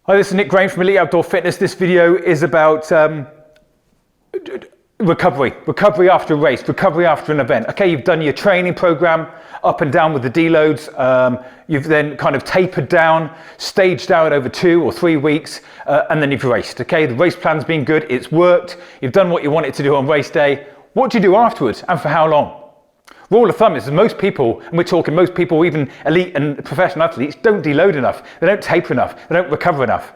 Hi, this is Nick Graham from Elite Outdoor Fitness. This video is about recovery after a race, recovery after an event. Okay, you've done your training program up and down with the deloads. You've then kind of tapered down, staged out over 2 or 3 weeks, and then you've raced. Okay, the race plan's been good, it's worked, you've done what you wanted to do on race day. What do you do afterwards, and for how long? Rule of thumb is that most people, and we're talking most people, even elite and professional athletes, don't deload enough, they don't taper enough, they don't recover enough.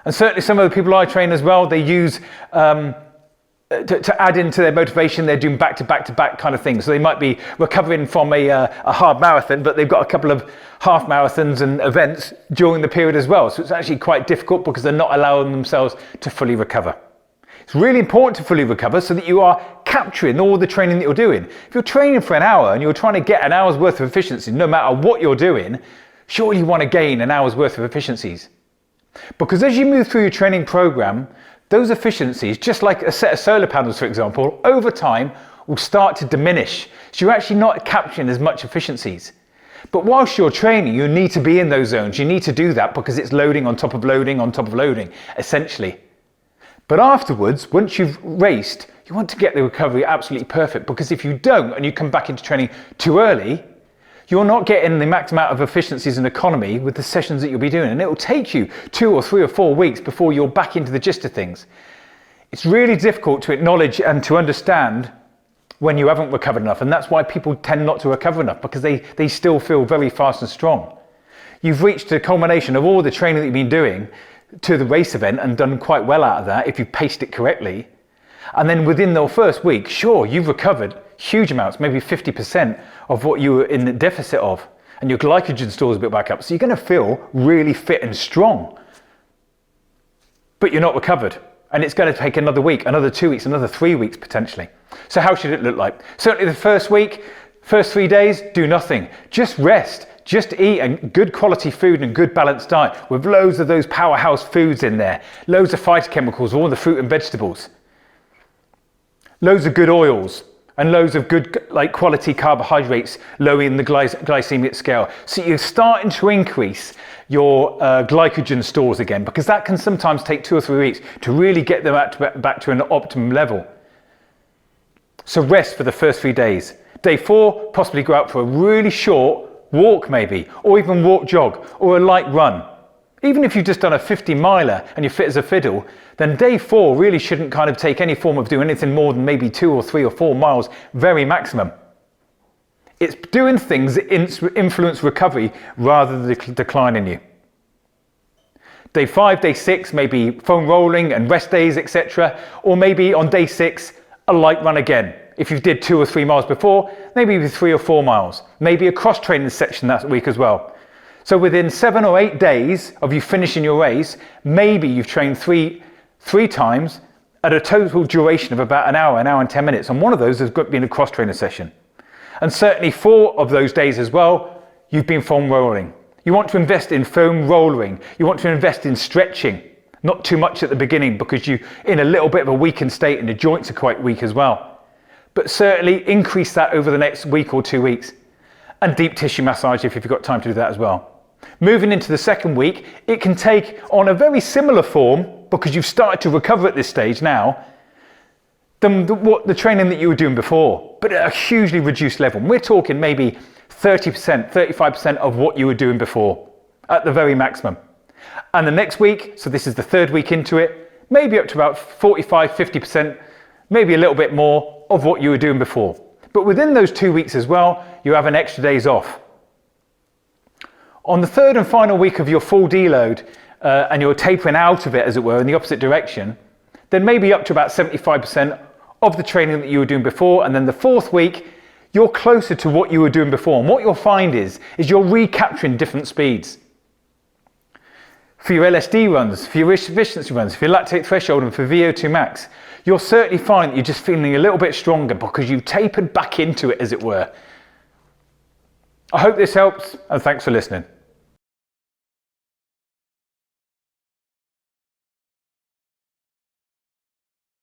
And certainly some of the people I train as well, they use, to add into their motivation, they're doing back-to-back kind of things. So they might be recovering from a hard marathon, but they've got a couple of half marathons and events during the period as well. So it's actually quite difficult because they're not allowing themselves to fully recover. It's really important to fully recover so that you are capturing all the training that you're doing. If you're training for an hour and you're trying to get an hour's worth of efficiency, no matter what you're doing, surely you want to gain an hour's worth of efficiencies. Because as you move through your training program, those efficiencies, just like a set of solar panels, for example, over time will start to diminish. So you're actually not capturing as much efficiencies. But whilst you're training, you need to be in those zones. You need to do that because it's loading on top of loading on top of loading, essentially. But afterwards, once you've raced, you want to get the recovery absolutely perfect, because if you don't and you come back into training too early, you're not getting the max amount of efficiencies and economy with the sessions that you'll be doing. And it will take you 2 or 3 or 4 weeks before you're back into the gist of things. It's really difficult to acknowledge and to understand when you haven't recovered enough. And that's why people tend not to recover enough, because they still feel very fast and strong. You've reached a culmination of all the training that you've been doing to the race event and done quite well out of that if you paced it correctly. And then within the first week, sure, you've recovered huge amounts, maybe 50% of what you were in the deficit of, and your glycogen stores a bit back up. So you're going to feel really fit and strong, but you're not recovered. And it's going to take another week, another 2 weeks, another 3 weeks potentially. So how should it look like? Certainly the first week, first 3 days, do nothing. Just rest. Just eat a good quality food and good balanced diet with loads of those powerhouse foods in there. Loads of phytochemicals, all the fruit and vegetables. Loads of good oils and loads of good quality carbohydrates, lowering the glycemic scale. So you're starting to increase your glycogen stores again, because that can sometimes take 2 or 3 weeks to really get them back to an optimum level. So rest for the first 3 days. Day 4, possibly go out for a really short walk maybe, or even walk jog, or a light run. Even if you've just done a 50-miler and you're fit as a fiddle, then day 4 really shouldn't kind of take any form of doing anything more than maybe 2 or 3 or 4 miles, very maximum. It's doing things that influence recovery rather than declining you. Day 5, day 6, maybe foam rolling and rest days, etc. Or maybe on day 6, a light run again. If you did 2 or 3 miles before, maybe 3 or 4 miles. Maybe a cross-training section that week as well. So within 7 or 8 days of you finishing your race, maybe you've trained three times at a total duration of about an hour and 10 minutes. And one of those has been a cross-training session. And certainly 4 of those days as well, you've been foam rolling. You want to invest in foam rolling. You want to invest in stretching. Not too much at the beginning, because you're in a little bit of a weakened state and the joints are quite weak as well. But certainly increase that over the next week or 2 weeks. And deep tissue massage if you've got time to do that as well. Moving into the second week, it can take on a very similar form, because you've started to recover at this stage now, than the training that you were doing before, but at a hugely reduced level. We're talking maybe 30%, 35% of what you were doing before, at the very maximum. And the next week, so this is the 3rd week into it, maybe up to about 45, 50%, maybe a little bit more of what you were doing before. But within those 2 weeks as well, you have an extra days off. On the 3rd and final week of your full deload, and you're tapering out of it, as it were, in the opposite direction, then maybe up to about 75% of the training that you were doing before. And then the 4th week, you're closer to what you were doing before. And what you'll find is you're recapturing different speeds. For your LSD runs, for your efficiency runs, for your lactate threshold, and for VO2 max, you'll certainly find that you're just feeling a little bit stronger because you've tapered back into it, as it were. I hope this helps, and thanks for listening.